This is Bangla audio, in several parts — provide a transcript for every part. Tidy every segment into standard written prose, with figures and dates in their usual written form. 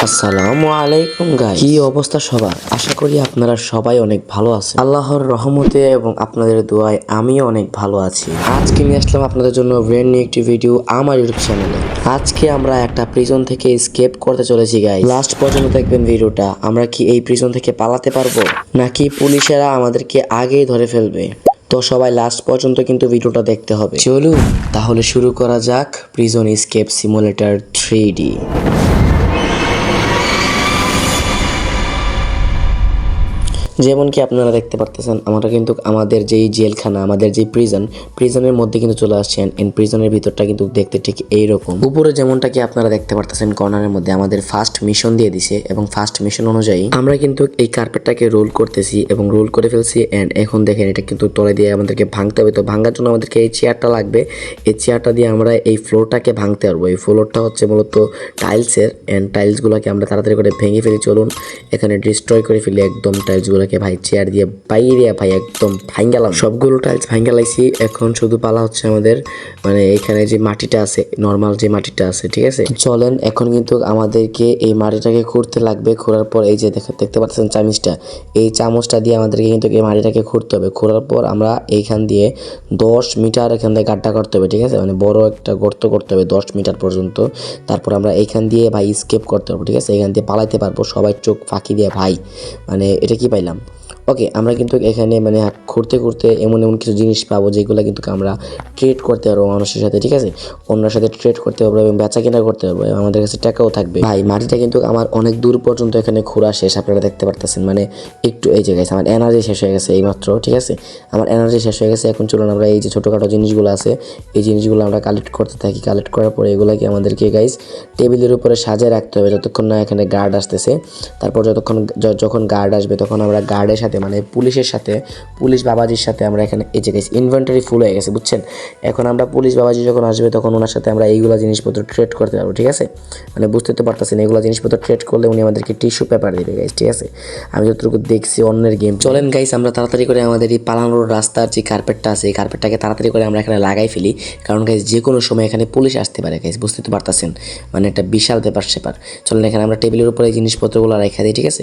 আসসালামু আলাইকুম গাইস, কি অবস্থা সবার? আশা করি আপনারা সবাই অনেক ভালো আছেন। আল্লাহর রহমতে এবং আপনাদের দোয়ায় আমিও অনেক ভালো আছি। আজকে নিয়ে আসলাম আপনাদের জন্য ব্র্যান্ড নিউ একটি ভিডিও আমার ইউটিউব চ্যানেলে। আজকে আমরা একটা প্রিজন থেকে এসকেপ করতে চলেছি গাইস। লাস্ট পর্যন্ত দেখবেন ভিডিওটা। আমরা কি এই প্রিজন থেকে পালাতে পারবো নাকি পুলিশেরা আমাদেরকে আগেই ধরে ফেলবে? তো সবাই লাস্ট পর্যন্ত কিন্তু ভিডিওটা দেখতে হবে। চলুন তাহলে শুরু করা যাক প্রিজন এসকেপ সিমুলেটর 3D। যেমন কি আপনারা দেখতে পারতেছেন, আমরা কিন্তু আমাদের যেই জেলখানা, আমাদের যে প্রিজনের মধ্যে কিন্তু চলে আসছেন। এন্ড প্রিজনের ভিতরটা কিন্তু দেখতে ঠিক এইরকম। উপরে যেমনটা কি আপনারা দেখতে পারতেছেন কর্নারের মধ্যে আমাদের ফার্স্ট মিশন দিয়ে দিছে, এবং ফার্স্ট মিশন অনুযায়ী আমরা কিন্তু এই কার্পেটটাকে রোল করতেছি এবং রোল করে ফেলছি। এন্ড এখন দেখেন এটা কিন্তু তলে দিয়ে আমাদেরকে ভাঙতে হবে। তো ভাঙার জন্য আমাদেরকে এই চেয়ারটা লাগবে। এই চেয়ারটা দিয়ে আমরা এই ফ্লোরটাকে ভাঙতে পারবো। এই ফ্লোরটা হচ্ছে মূলত টাইলসের। এন্ড টাইলসগুলোকে আমরা তাড়াতাড়ি করে ভেঙে ফেলি। চলুন এখানে ডিস্ট্রয় করে ফেলি একদম টাইলসগুলো ভাই। চেয়ার দিয়ে বাইরে ভাই একদম ভাঙ্গালাম, সবগুলো টাইলস ভাঙ্গালাইছি। এখন শুধু পালা হচ্ছে আমাদের, মানে এখানে যে মাটিটা আছে, নর্মাল যে মাটিটা আছে, ঠিক আছে। চলেন এখন কিন্তু আমাদেরকে এই মাটিটাকে খুঁড়তে লাগবে। খোঁড়ার পর এই যে দেখতে পাচ্ছেন চামিচটা, এই চামচটা দিয়ে আমাদেরকে কিন্তু এই মাটিটাকে খুঁড়তে হবে। খোঁড়ার পর আমরা এইখান দিয়ে 10 মিটার এখান থেকে গাড্ডা করতে হবে, ঠিক আছে। মানে বড় একটা গর্ত করতে হবে 10 মিটার পর্যন্ত। তারপর আমরা এইখান দিয়ে ভাই স্কেপ করতে পারবো, ঠিক আছে। এখান দিয়ে পালাইতে পারবো সবাই চোখ ফাঁকি দিয়ে ভাই। মানে এটা কি পাইলাম? ওকে, আমরা কিন্তু এখানে মানে ঘুরতে ঘুরতে এমন কিছু জিনিস পাবো যেগুলো কিন্তু আমরা ট্রেড করতে পারবো মানুষের সাথে, ঠিক আছে। অন্যের সাথে ট্রেড করতে পারবো এবং বেচা কেনা করতে পারবো, এবং আমাদের কাছে টাকাও থাকবে। ভাই মাটিটা কিন্তু আমার অনেক দূর পর্যন্ত এখানে ঘোরা শেষ, আপনারা দেখতে পারতেছেন। মানে একটু এই জায়গায় আমার এনার্জি শেষ হয়ে গেছে এইমাত্র, ঠিক আছে। আমার এনার্জি শেষ হয়ে গেছে। এখন চলুন আমরা এই যে ছোটোখাটো জিনিসগুলো আছে, এই জিনিসগুলো আমরা কালেক্ট করতে থাকি। কালেক্ট করার পরে এগুলোকে আমাদেরকে গাইস টেবিলের উপরে সাজিয়ে রাখতে হবে যতক্ষণ না এখানে গার্ড আসতেছে। তারপর যখন গার্ড আসবে তখন আমরা গার্ডের সাথে, মানে পুলিশের সাথে, পুলিশ বাবাজির সাথে আমরা এখানে এই যে ইনভেন্টরি ফুল হয়ে গেছে, বুঝছেন। এখন আমরা পুলিশ বাবাজি যখন আসবে তখন ওনার সাথে আমরা এইগুলো জিনিসপত্র ট্রেড করতে পারবো, ঠিক আছে। মানে বুঝতে তো পারতেছেন, এইগুলো জিনিসপত্র ট্রেড করলে উনি আমাদেরকে টিস্যু পেপার দেবে গাইস, ঠিক আছে। আমি যতটুকু দেখছি অন্যের গেম। চলেন গাইস আমরা তাড়াতাড়ি করে আমাদের এই পালানোর রাস্তার যে কার্পেটটা আছে, এই কার্পেটটাকে তাড়াতাড়ি করে আমরা এখানে লাগাই ফেলি, কারণ গাইস যে কোনো সময় এখানে পুলিশ আসতে পারে গাইস, বুঝতে তো পারতেছেন। মানে একটা বিশাল ব্যাপার সেপার। চলেন এখানে আমরা টেবিলের উপরে এই জিনিসপত্রগুলো রেখে দিই, ঠিক আছে।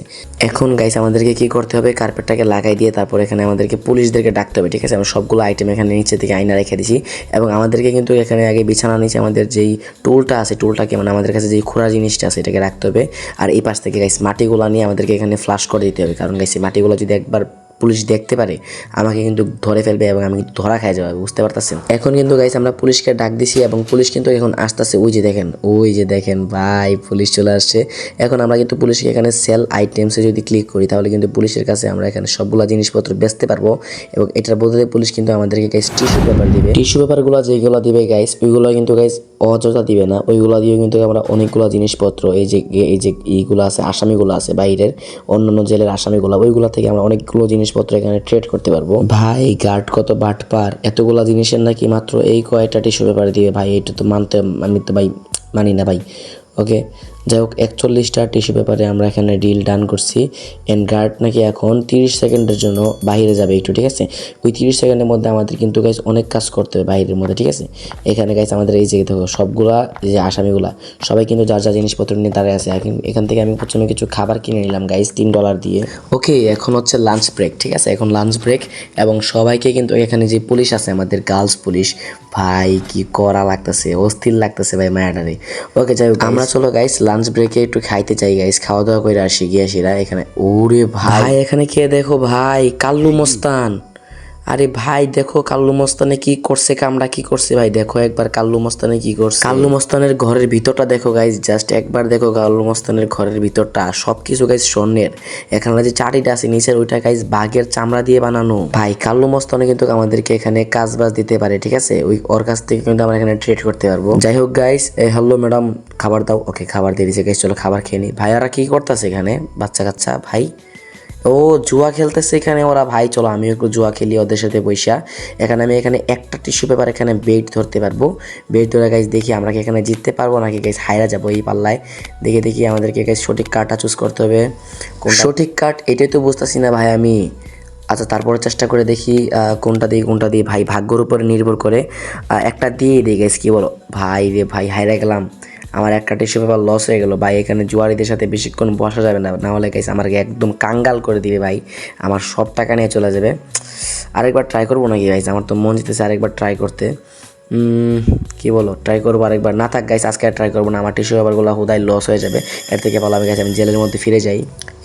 এখন গাইস আমাদেরকে কি করতে হবে, কার্পেটটাকে লাগাই দিয়ে তারপর এখানে আমাদেরকে পুলিশদেরকে ডাকতে হবে, ঠিক আছে। আমরা সবগুলো আইটেম এখানে নিচে থেকে আয়না রেখে দিছি, এবং আমাদেরকে কিন্তু এখানে আগে বিছানা নিচে আমাদের যেই টুলটা আছে, টুলটাকে মানে আমাদের কাছে যেই খোঁড়া জিনিসটা আছে এটাকে রাখতে হবে। আর এই পাশ থেকে গাইস মাটিগুলো নিয়ে আমাদেরকে এখানে ফ্লাশ করে দিতে হবে, কারণ গাইস মাটিগুলো যদি একবার পুলিশ দেখতে পারে আমাকে কিন্তু ধরে ফেলবে এবং আমি ধরা খাই যাবো, বুঝতে পারতেছেন। এখন কিন্তু গাইস আমরা পুলিশকে ডাক দিছি এবং পুলিশ কিন্তু এখন আসতেছে। ওই যে দেখেন ভাই পুলিশ চলে আসছে। এখন আমরা কিন্তু পুলিশকে এখানে সেল আইটেমসে যদি ক্লিক করি তাহলে কিন্তু পুলিশের কাছে আমরা এখানে সবগুলো জিনিসপত্র বেচতে পারবো, এবং এটার বদলে পুলিশ কিন্তু আমাদেরকে গাইস টিস্যু পেপার দিবে। টিস্যু পেপারগুলো যেগুলো দিবে গাইস ওইগুলো কিন্তু গাইস অযথা দিবে না, ওইগুলো দিয়ে কিন্তু আমরা অনেকগুলো জিনিসপত্র, এই যে এইগুলো আছে, আসামিগুলো আছে বাইরের অন্যান্য জেলের আসামিগুলো, ওইগুলো থেকে আমরা অনেকগুলো জিনিসপত্র এখানে ট্রেড করতে পারবো। ভাই গার্ড কত বাটপার, এতগুলা জিনিসের নাকি মাত্র এই কয়টা টিস্যু পেপার দিবে ভাই। এটা তো আমি তো ভাই মানি না ভাই। ওকে, যাই হোক 41টা টিস্যু পেপারে আমরা এখানে ডিল ডান করছি। এন্ড গার্ড নাকি এখন 30 সেকেন্ডের জন্য বাইরে যাবে একটু, ঠিক আছে। ওই 30 সেকেন্ডের মধ্যে আমাদের কিন্তু গাইস অনেক কাজ করতে হবে বাইরের মধ্যে, ঠিক আছে। এখানে গাইস আমাদের এই যে দেখো সবগুলা যে আসামিগুলা সবাই কিন্তু যার যা জিনিসপত্র নিয়ে দাঁড়ায় আছে। এখান থেকে আমি প্রথমে কিছু খাবার কিনে নিলাম গাইস $3 দিয়ে। ওকে, এখন হচ্ছে লাঞ্চ ব্রেক, ঠিক আছে। এখন লাঞ্চ ব্রেক, এবং সবাইকে কিন্তু এখানে যে পুলিশ আছে আমাদের গার্লস পুলিশ, ভাই কি করা লাগতেছে, অস্থির লাগতেছে ভাই মায়াটারে। ওকে যাই হোক আমরা চলো গাইস লাঞ্চ ব্রেকে একটু খাইতে চাই গাইস, খাওয়া দাওয়া করে আসি গিয়াছিরা এখানে। ওরে ভাই এখানে কে দেখো ভাই, কাল্লু মস্তান। আরে ভাই দেখো কাল্লু মস্তানে কি করছে, কামড়া কি করছে ভাই। দেখো একবার কাল্লু মস্তানে কি করছে। কাল্লু মস্তানের ঘরের ভিতরটা দেখো গাইস, জাস্ট একবার দেখো কাল্লু মস্তানের ঘরের ভিতরটা। সবকিছু গাইস স্বর্ণের। এখানে যে চাটিটা আছে নিচের ওইটা গাইস বাঘের চামড়া দিয়ে বানানো। ভাই কাল্লু মস্তানে কিন্তু আমাদেরকে এখানে কাজ বাজ দিতে পারে, ঠিক আছে। ওর কাছ থেকে কিন্তু আমরা এখানে ট্রেড করতে পারবো। যাই হোক গাইস, হ্যালো ম্যাডাম খাবার দাও। ওকে খাবার দিয়ে দিয়েছে গাইস, চলো খাবার খেয়ে নি। ভাইয়ারা কি করতেছে এখানে, বাচ্চা কাচ্চা ভাই? ও জুয়া খেলতেছে এখানে ওরা। ভাই চলো আমিও একটু জুয়া খেলি ওদের সাথে বৈশা। আমি এখানে একটা টিস্যু পেপার এখানে বেট ধরতে পারবো। বেট ধরে গাইস দেখি আমরা কি এখানে জিততে পারবো নাকি গাইস হাইরা যাবো এই পাল্লায়। দেখি আমাদেরকে গাইস সঠিক কার্ডটা চুজ করতে হবে। সঠিক কার্ড এটাই তো বুঝতেছি না ভাই আমি। আচ্ছা তারপরে চেষ্টা করে দেখি কোনটা দিই ভাই, ভাগ্যর উপরে নির্ভর করে একটা দিয়ে দিই গাইস, কি বলো ভাই রে ভাই হাইরা গেলাম। আমার একটা টিস্যু পেপার লস হয়ে গেল ভাই। এখানে জুয়ারিদের সাথে বেশিক্ষণ বসা যাবে না, না হলে গাইস আমাকে একদম কাঙ্গাল করে দিবে ভাই, আমার সব টাকা নিয়ে চলে যাবে। আরেকবার ট্রাই করবো নাকি গাইস? আমার তো মন যেতেছে আরেকবার ট্রাই করতে। কি বলো, ট্রাই করবো আরেকবার? না থাক গাইস, আজকে আর ট্রাই করবো না, আমার টিস্যু পেপারগুলো হুদাই লস হয়ে যাবে। এর থেকে ভালো আমি গাইস আমি জেলের মধ্যে ফিরে যাই।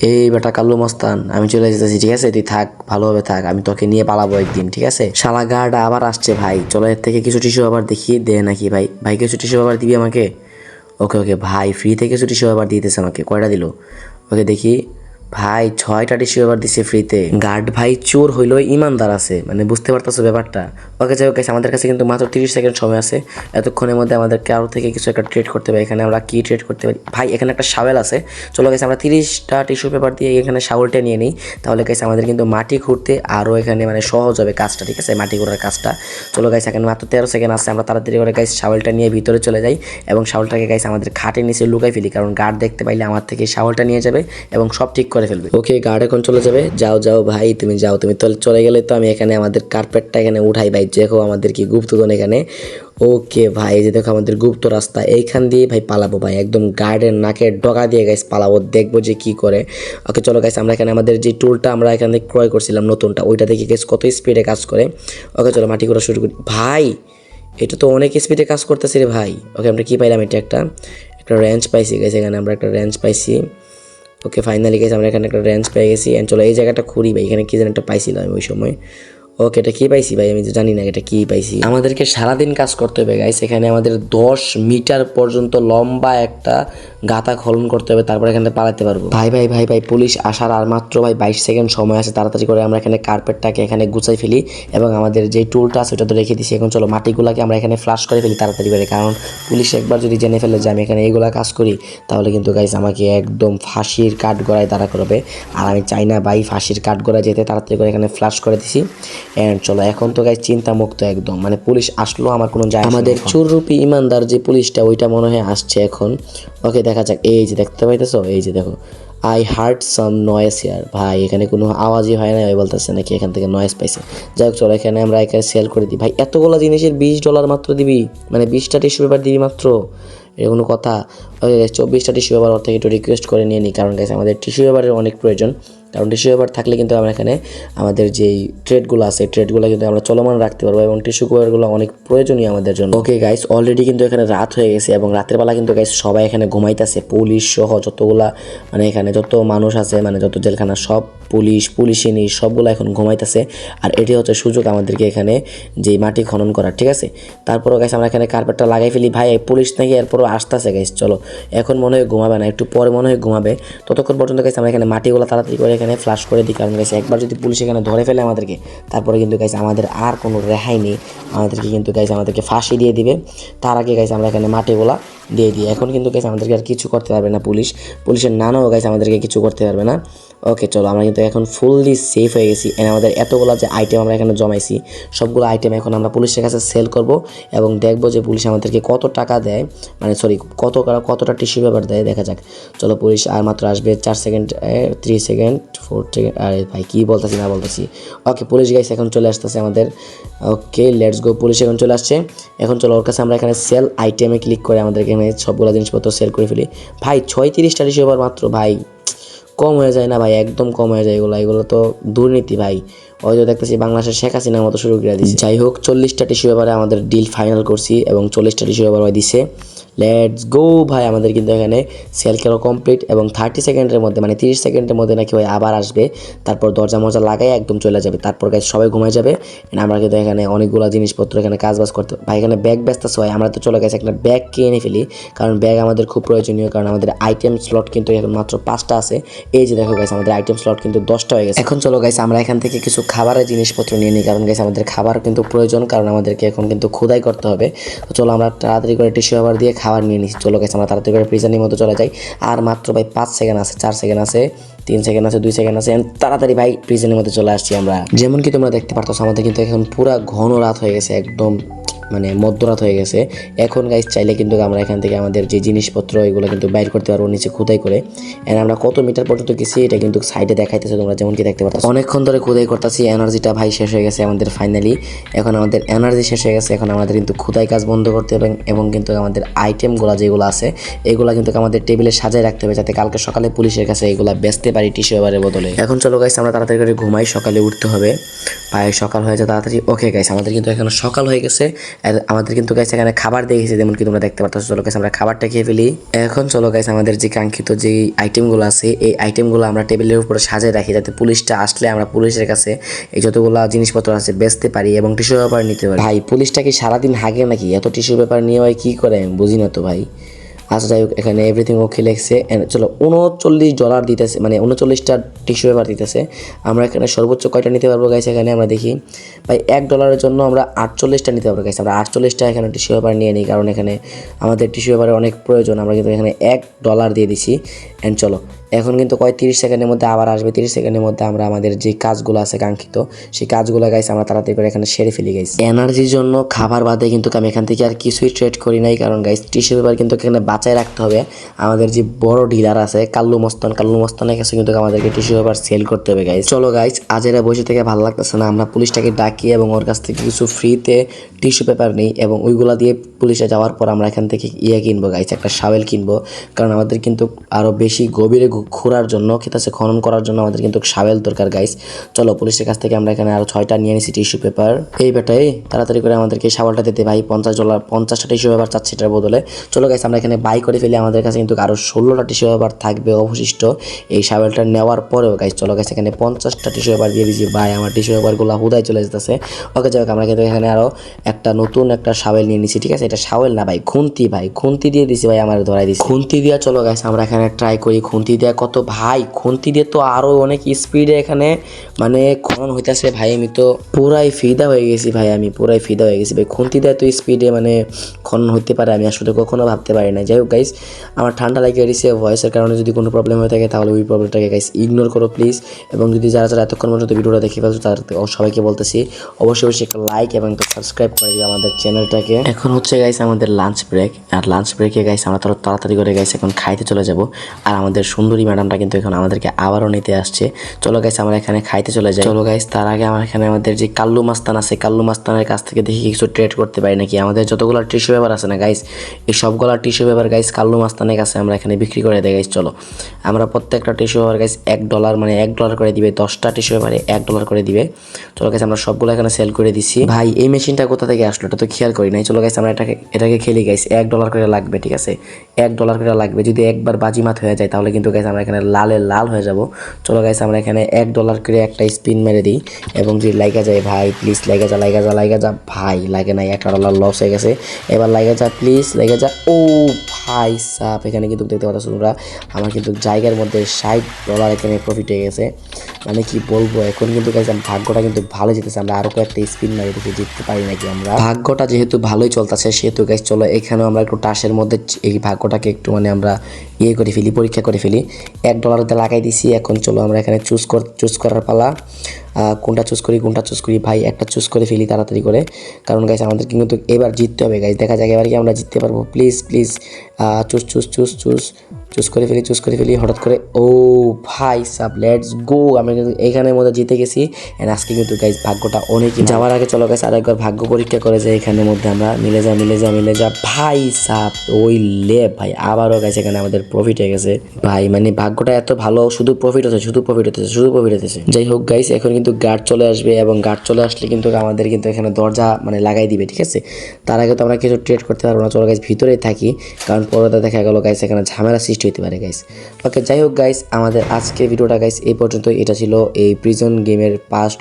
এই বেটা কাল্লু মস্তান, আমি চলে যেতেছি, ঠিক আছে? তুই থাক, ভালোভাবে থাক, আমি তোকে নিয়ে পালাবো একদিন, ঠিক আছে? শালা গার্ড আবার আসছে ভাই, চলো এর থেকে কিছু টিস্যু পেপার দেখিয়ে দে নাকি ভাই। ভাই কিছু টিস্যু পেপার দিবি আমাকে? ওকে ওকে ভাই, ফ্রি থেকে কিছু টিস্যু পেপার দিতেছে আমাকে। কয়টা দিল? ওকে দেখি ভাই, 6টা টিস্যু পেপার দিচ্ছে ফ্রিতে। গার্ড ভাই চোর হইলেও ইমানদার আছে, মানে বুঝতে পারতেছো ব্যাপারটা। ওকে যাই হোক গাইস, আমাদের কাছে কিন্তু মাত্র 30 সেকেন্ড সময় আছে। এতক্ষণের মধ্যে আমাদের কারো থেকে কিছু একটা ট্রেড করতে হবে। এখানে আমরা কি ট্রেড করতে পারি ভাই? এখানে একটা শাওয়েল আছে। চলো গাইস, আমরা 30টা টিস্যু পেপার দিয়ে এখানে শাওয়েলটা নিয়ে নিই। তাহলে গাইস আমাদের কিন্তু মাটি খুঁড়তে আরও এখানে মানে সহজ হবে কাজটা, ঠিক আছে? মাটি খোঁড়ার কাজটা। চলো গাইস, এখানে মাত্র 13 সেকেন্ড আছে। আমরা তাড়াতাড়ি করে গাইস শাওয়েলটা নিয়ে ভিতরে চলে যাই এবং শাওয়েলটাকে গাইস আমাদের খাটের নিচে লুকাই ফেলি, কারণ গার্ড দেখতে পাইলে আমার থেকে শাওয়েলটা নিয়ে যাবে এবং সব ঠিক করে ফেলবে। ওকে, গার্ড এখন চলে যাবে। যাও যাও ভাই, তুমি যাও, তুমি তো চলে গেলে তো আমি এখানে আমাদের কার্পেটটা এখানে উঠাই ভাই। দেখো আমাদের কি গুপ্তধন এখানে। ওকে ভাই, এই যে দেখো আমাদের গুপ্ত রাস্তা, এইখান দিয়ে ভাই পালাবো ভাই, একদম গার্ডের নাকের ডগা দিয়ে গাইস পালাবো, দেখবো যে কি করে। ওকে চলো গাইস, আমরা এখানে আমাদের যে টুলটা আমরা এখানে ক্রয় করছিলাম নতুনটা, ওইটা দেখি গাইস কত স্পিডে কাজ করে। ওকে চলো মাটি করা শুরু করি ভাই। এটা তো অনেক স্পিডে কাজ করতেছে রে ভাই। ওকে আমরা কি পাইলাম? এটা একটা রেঞ্চ পাইছি গাইস, এখানে আমরা একটা রেঞ্চ পাইছি। ওকে ফাইনালি গাইস, আমরা এখানে একটা রেঞ্জ পেয়ে গেছি। এন্ড চলো এই জায়গাটা খুঁড়ি ভাই, এখানে কি যেন একটা পাইছিলাম ওই সময়। ওকে, এটা কি পাইছি ভাই? আমি তো জানি না এটা কি পাইছি। আমাদেরকে সারাদিন কাজ করতে হবে গাইস। এখানে আমাদের 10 মিটার পর্যন্ত লম্বা একটা গাতা খনন করতে হবে, তারপর এখান থেকে পালাতে পারবো। ভাই ভাই ভাই ভাই, পুলিশ আসার আর মাত্র ভাই 22 সেকেন্ড সময় আছে। তাড়াতাড়ি করে আমরা এখানে কার্পেটটাকে এখানে গুছাই ফেলি এবং আমাদের যে টুলটা আছে ওটা তো রেখে দিছি। এখন চলো মাটিগুলাকে আমরা এখানে ফ্লাশ করে ফেলি তাড়াতাড়ি করে, কারণ পুলিশ একবার যদি জেনে ফেলে যে আমি এখানে এইগুলা কাজ করি, তাহলে কিন্তু গাইস আমাকে একদম ফাঁসির কাঠগড়ায় দাঁড়া করবে। আর আমি চাই না ভাই ফাঁসির কাঠগড়ায় যেতে। তাড়াতাড়ি করে এখানে ফ্লাশ করে দিছি। এন্ড চলো এখন তো গাইস চিন্তা মুক্ত একদম, মানে পুলিশ আসলো আমার কোনো যায়। আমাদের চোররূপী ইমানদার যে পুলিশটা, ওইটা মনে হয় আসছে এখন। ওকে দেখা যাক। এই যে দেখতে পাইতেছো, এই যে দেখো, I hard some noise here. ভাই এখানে কোনো আওয়াজই হয় না, ওই বলতেছে নাকি এখান থেকে নয়েস পাইছে। যাই হোক চলো এখানে আমরা এখানে সেল করে দিই। ভাই এতগুলো জিনিসের $20 মাত্র দিবি? মানে 20টা টিস্যু পেপার দিবি মাত্র? এর কোনো কথা? 24টা টিস্যু পেপার ওর থেকে একটু রিকোয়েস্ট করে নিয়ে নিই, কারণ গাইস আমাদের টিস্যু পেপারের অনেক প্রয়োজন। কারণ টিস্যু পেপার থাকলে কিন্তু আমরা এখানে আমাদের যেই ট্রেডগুলো আছে, ট্রেডগুলো কিন্তু আমরা চলমান রাখতে পারবো এবং টিস্যু পেপারগুলো অনেক প্রয়োজনীয় আমাদের জন্য। ওকে গাইস, অলরেডি কিন্তু এখানে রাত হয়ে গেছে এবং রাতের বেলা কিন্তু গাইস সবাই এখানে ঘুমাইতেছে, পুলিশ সহ যতগুলা, মানে এখানে যত মানুষ আছে, মানে যত জেলখানা সব পুলিশিনী সবগুলো এখন ঘুমাইতেছে। আর এটি হচ্ছে সুযোগ আমাদেরকে এখানে যে মাটি খনন করার, ঠিক আছে? তারপরও গাইস আমরা এখানে কার্পেটটা লাগাই ফেলি। ভাই পুলিশ নাকি এরপরও আসতেছে গাইস। চলো এখন মনে হয় ঘুমাবে না, একটু পরে মনে হয় ঘুমাবে। ততক্ষণ পর্যন্ত গাইস আমরা এখানে মাটিগুলো তাড়াতাড়ি করে এখানে ফ্লাশ করে দিই, কারণ গাইস একবার যদি পুলিশ এখানে ধরে ফেলে আমাদেরকে, তারপরে কিন্তু গাইস আমাদের আর কোনো রেহাই নেই। আমাদেরকে কিন্তু গাইস আমাদেরকে ফাঁসি দিয়ে দিবে। তার আগে গাইস আমরা এখানে মাটিগুলা দিয়ে দিই। এখন কিন্তু গাইস আমাদেরকে আর কিছু করতে পারবে না পুলিশের নানাও গাইস আমাদেরকে কিছু করতে পারবে না। ওকে চলো আমরা কিন্তু এখন ফুললি সেফ হয়ে গেছি। এন্ড আমাদের এতগুলো যে আইটেম আমরা এখানে জমাইছি, সবগুলো আইটেম এখন আমরা পুলিশের কাছে সেল করব এবং দেখবো যে পুলিশ আমাদেরকে কত টাকা দেয়, মানে সরি কতটা টিস্যু পেপার দেয়, দেখা যাক। চলো পুলিশ আর মাত্র আসবে 4 সেকেন্ড, 3 সেকেন্ড, 4 সেকেন্ড। আরে ভাই কি বলতেছি না বলতেছি। ওকে পুলিশ গাইস এখন চলে আসতেছে আমাদের। ওকে লেটস গো, পুলিশ এখন চলে আসছে। এখন চলো ওর কাছে আমরা এখানে সেল আইটেমে ক্লিক করে আমাদের এখানে সবগুলো জিনিসপত্র সেল করে ফেলি। ভাই 36টা টিস্যু পেপার মাত্র, ভাই কম হয়ে যায় না ভাই? একদম কম হয়ে যায়। এগুলো তো দুর্নীতি ভাই। হয়তো দেখতেছি বাংলাদেশের শেখ হাসিনার মতো শুরু করে দিচ্ছে। যাই হোক 40টা টিস্যু পেপারে আমাদের ডিল ফাইনাল করছি এবং 40টা টিস্যু পেপার দিছে। লেটস গো ভাই, আমাদের কিন্তু এখানে সেল খেলা কমপ্লিট এবং 30 সেকেন্ডের মধ্যে, মানে 30 সেকেন্ডের মধ্যে নাকি ভাই আবার আসবে। তারপর দরজা মরজা লাগাই একদম চলে যাবে। তারপর গাইস সবাই ঘুমায় যাবে। আমরা কিন্তু এখানে অনেকগুলো জিনিসপত্র এখানে কাজবাজ করতে ভাই, এখানে ব্যাগ ব্যস্ত হয়। আমরা তো চলে গেছি একটা ব্যাগ কিনে ফেলি, কারণ ব্যাগ আমাদের খুব প্রয়োজনীয়, কারণ আমাদের আইটেম স্লট কিন্তু এখন মাত্র 5টা আছে। এই যে দেখো গাইস আমাদের আইটেম স্লট কিন্তু 10টা হয়ে গেছে। এখন চলো গাইস আমরা এখান থেকে কিছু খাবারের জিনিসপত্র নিয়ে নিই, কারণ গাইস আমাদের খাবার কিন্তু প্রয়োজন, কারণ আমাদেরকে এখন কিন্তু খোদাই করতে হবে। তো চলো আমরা তাড়াতাড়ি করে টিস্যু পেপার দিয়ে খাবার নিয়ে নিচ্ছি। চলো গাইস আমরা তাড়াতাড়ি করে প্রিজনের মতো চলে যাই। আর মাত্র ভাই 5 সেকেন্ড আছে, 4 সেকেন্ড আছে, 3 সেকেন্ড আছে, 2 সেকেন্ড আছে। তাড়াতাড়ি ভাই প্রিজনের মধ্যে চলে আসছি আমরা। যেমন কি তোমরা দেখতে পারতো আমাদের কিন্তু এখন পুরো ঘন রাত হয়ে গেছে, একদম মানে মধ্যরাত হয়ে গেছে। এখন গাইস চাইলে কিন্তু আমরা এখান থেকে আমাদের যে জিনিসপত্র এগুলো কিন্তু বাইর করতে পারবো নিচে খোদাই করে। এন্ড আমরা কত মিটার পর্যন্ত গেছি এটা কিন্তু সাইডে দেখাইতেছে, তোমরা যেমন কি দেখতে পাচ্ছ। অনেকক্ষণ ধরে খোদাই করতেছি, এনার্জিটা ভাই শেষ হয়ে গেছে আমাদের ফাইনালি। এখন আমাদের এনার্জি শেষ হয়ে গেছে, এখন আমাদের কিন্তু খোদাই কাজ বন্ধ করতে হবে এবং কিন্তু আমাদের আইটেমগুলো যেগুলো আছে এগুলো কিন্তু আমাদের টেবিলে সাজায় রাখতে হবে, যাতে কালকে সকালে পুলিশের কাছে এগুলো বেচতে পারি টিস্যু পেপারের বদলে। এখন চলো গাইস আমরা তাড়াতাড়ি করে ঘুমাই, সকালে উঠতে হবে, ভাই সকাল হয়ে যায় তাড়াতাড়ি। ওকে গাইস আমাদের কিন্তু এখানে সকাল হয়ে গেছে, আর আমাদের কিন্তু গাইস এখানে খাবার দিয়ে গেছে, যেমন কি তোমরা দেখতে পাচ্ছ। চলো গাইস আমরা খাবারটা খেয়ে ফেলি। এখন চলো গাইস আমাদের যে কাঙ্ক্ষিত যে আইটেমগুলো আছে এই আইটেমগুলো আমরা টেবিলের উপরে সাজিয়ে রাখি, যাতে পুলিশটা আসলে আমরা পুলিশের কাছে এই যতগুলো জিনিসপত্র আছে বেচতে পারি এবং টিস্যু পেপার নিতে পারি। ভাই পুলিশটা কি সারাদিন হাগে নাকি? এত টিস্যু পেপার নিয়ে ভাই কি করে আমি বুঝি না তো ভাই। আচ্ছা যাই হোক, এখানে এভরিথিং ওকে লেখছে। চলো $39 দিতেছে, মানে 39টা টিস্যু পেপার দিতেছে। আমরা এখানে সর্বোচ্চ কয়টা নিতে পারবো গাইস? এখানে আমরা দেখি ভাই $1 জন্য আমরা 48টা নিতে পারবো গাইস। আমরা 48টা এখানে টিস্যু পেপার নিয়ে নিই, কারণ এখানে আমাদের টিস্যু পেপারের অনেক প্রয়োজন। আমরা কিন্তু এখানে $1 দিয়ে দিছি। অ্যান্ড চলো এখন কিন্তু 30 সেকেন্ডের মধ্যে আবার আসবে। 30 সেকেন্ডের মধ্যে আমরা আমাদের যে কাজগুলো আছে কাঙ্ক্ষিত সেই কাজগুলো গাইস আমরা তাড়াতাড়ি করে এখানে সেরে ফেলি গাইস। এনার্জির জন্য খাবার বাদে কিন্তু আমি এখান থেকে আর কিছুই ট্রেড করি নাই, কারণ গাইস টিস্যু পেপার কিন্তু এখানে বাঁচায় রাখতে হবে। আমাদের যে বড় ডিলার আছে কাল্লু মস্তানের কাছে কিন্তু আমাদেরকে টিস্যু পেপার সেল করতে হবে গাইস। চলো গাইস আজ এরা বসে থেকে ভালো লাগতেছে না, আমরা পুলিশটাকে ডাকি এবং ওর কাছ থেকে কিছু ফ্রিতে টিস্যু পেপার নিই এবং ওইগুলা দিয়ে পুলিশে যাওয়ার পর আমরা এখান থেকে কিনবো গাইস, একটা শাওয়েল কিনবো। কারণ আমাদের কিন্তু আরো বেশি গভীরে খোঁড়ার জন্য খেতাছে খনন করার জন্য আমাদের কিন্তু শাওয়েল দরকার গাইস। চলো পুলিশের কাছ থেকে আমরা এখানে আরো 6টা নিয়ে নিছি টিস্যু পেপার। এই বেটাই তাড়াতাড়ি করে আমাদেরকে শাওয়েলটা দিতে ভাই, $50 50টা টিস্যু পেপার চাচ্ছি এটার বদলে। চলো গাইস আমরা এখানে বাই করে ফেলি, আমাদের কাছে কিন্তু আরো 16টা টিস্যু পেপার থাকবে অবশিষ্ট এই শাওয়েলটা নেওয়ার পরেও গাইস। চলো গাইস এখানে 50টা টিস্যু পেপার দিয়ে দিয়েছি ভাই, আমার টিস্যু পেপারগুলো হুদায় চলে যেতেছে। ওকে যাই হোক আমরা কিন্তু এখানে আরো একটা নতুন একটা শাওয়েল নিয়ে নিছি, ঠিক আছে? এটা শাওয়েল না ভাই, খুন্তি ভাই, খুন্তি দিয়ে দিছি ভাই, আমার ধরাই দিছি খুন্তি দিয়া। চলো গাইস আমরা এখানে ট্রাই করি খুন্তি দিয়া কত ভাই, খুন্তি দিয়ে তো আরো অনেক স্পিডে এখানে মানে খনন হইতেছে ভাই। আমি তো পুরাই ফিদা হয়ে গেছি ভাই, আমি পুরাই ফিদা হয়ে গেছি ভাই, খুন্তি দিয়ে তো স্পিডে মানে খনন হতে পারে আমি আসলে কখনো ভাবতে পারি না। যাই হোক গাইস আমার ঠান্ডা লাগিয়ে দিছে, ভয়েসের কারণে যদি কোনো প্রবলেম হয়ে থাকে তাহলে ওই প্রবলেমটাকে গাইস ইগনোর করো প্লিজ। এবং যদি যারা যারা এতক্ষণ পর্যন্ত ভিডিওটা দেখে ফেলছো তাদের সবাইকে বলতেছি অবশ্যই একটা লাইক এবং সাবস্ক্রাইব করে দিবে আমাদের চ্যানেলটাকে। এখন হচ্ছে গাইস আমাদের লাঞ্চ ব্রেক, আর লাঞ্চ ব্রেকে গাইস আমরা তাড়াতাড়ি করে গাইস এখন খাইতে চলে যাব। আর আমাদের সুন্দরী ম্যাডামটা কিন্তু এখন আমাদেরকে আবারও নিতে আসছে। চলো গাইস আমরা এখানে খাইতে চলে যাই। চলো গাইস তার আগে আমরা এখানে আমাদের যে কাল্লু মাস্তান আছে, কাল্লু মাস্তানের কাছ থেকে দেখি কিছু ট্রেড করতে পারি নাকি। আমাদের যতগুলো টিস্যু পেপার আছে না গাইস, এই সবগুলো টিস্যু পেপার গাইস কাল্লু মাস্তানের কাছে আমরা এখানে বিক্রি করে দেই গাইস। চলো আমরা প্রত্যেকটা টিস্যু পেপার গাইস $1 মানে $1 করে দিবে, 10টা টিস্যু পেপারে $1 করে দিবে। চলো গাইস আমরা সবগুলো এখানে সেল করে দিছি। ভাই এই মেশিনটা কোথা থেকে আসলো এটা তো খেয়াল করি নাই। চলো গাইস আমরা এটাকে খেলি গাইস, $1 করে লাগবে, ঠিক আছে? $1 করে লাগবে। যদি একবার বাজিমাত হয়ে যায় তাহলে কিন্তু গাইস আমরা এখানে লাল হয়ে যাব। চলো গাইস আমরা এখানে $1 করে একটা স্পিন মেরে দিই এবং যদি লাগা যায় ভাই প্লিজ, লাগা যা ভাই, লাগে নাই, $1 লস হয়ে গেছে। এবার লাগা যা প্লিজ, লাগা যা। ও ভাই সাপ, এখানে কিন্তু দেখতে পাচ্ছ তোমরা আমার কিন্তু জায়গার মধ্যে $60 এখানে প্রফিট হয়ে গেছে। মানে কি বলবো, এখন কিন্তু গাইস ভাগ্যটা কিন্তু ভালো যেতেছে। আমরা আরো কয়েকটা স্পিন মারি দেখি জিততে পারি নাকি আমরা। ভাগ্যটা যেহেতু ভালোই চলতেছে সেহেতু গাইস চলো এখানেও আমরা একটু টাসের মধ্যে এই ভাগ্যটাকে একটু মানে আমরা করে ফেলি, পরীক্ষা করে ফেলি। $1 লাগাই দিছি। এখন চলো আমরা এখানে চুজ করার পালা। কোনটা চুজ করি ভাই, একটা চুজ করে ফেলি তাড়াতাড়ি করে, কারণ গাইস আমাদের কিন্তু এবার জিততে হবে গাইস। দেখা যাক এবার কি আমরা জিততে পারবো। প্লিজ চুজ করে ফেলি হঠাৎ করে। ও ভাই সাব, লেটস গো, আমরা কিন্তু এখানের মধ্যে জিতে গেছি। এন্ড আজকে কিন্তু গাইস ভাগ্যটা অনেক। যাওয়ার আগে চলো গাইস আরেকবার ভাগ্য পরীক্ষা করে যে এখানের মধ্যে আমরা মিলে যা ভাই সাব, ওই লে ভাই, আবারও গাইস এখানে আমাদের প্রফিট হয়ে গেছে ভাই। মানে ভাগ্যটা এত ভালো, শুধু প্রফিট হচ্ছে। যাই হোক গাইস এখন কিন্তু গার্ড চলে আসবে এবং গার্ড চলে আসলে কিন্তু আমাদের কিন্তু এখানে দরজা মানে লাগাই দিবে, ঠিক আছে? তার আগে তো আমরা কিছু ট্রেড করতে পারবো না। চলো গাইস ভিতরেই থাকি, কারণ পরে দেখা গেল গাইস এখানে ঝামেলা সৃষ্টি হতে পারে গাইস। ওকে যাই হোক গাইস আমাদের আজকে ভিডিওটা গাইস এই পর্যন্ত। এটা ছিল এই প্রিজন গেমের পার্ট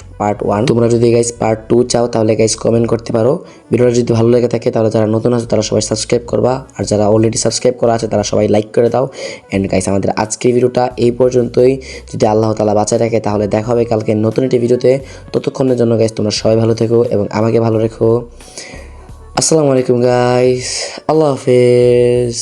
1। তোমরা যদি গাইস পার্ট 2 চাও তাহলে গাইস কমেন্ট করতে পারো। ভিডিওটা যদি ভালো লেগে থাকে তাহলে যারা নতুন আছে তারা সবাই সাবস্ক্রাইব করবা, আর যারা অলরেডি সাবস্ক্রাইব করা আছে তারা সবাই লাইক করে দাও। এন্ড গাইস আমাদের আজকের ভিডিওটা এই পর্যন্তই। যদি আল্লাহ তাআলা বাঁচায় রাখে তাহলে দেখা হবে কালকে নতুন একটি ভিডিওতে। ততক্ষণের জন্য গাইস তোমরা সবাই ভালো থেকো এবং আমাকে ভালো রেখো। আসসালামু আলাইকুম গাইস, আল্লাহ হাফেজ।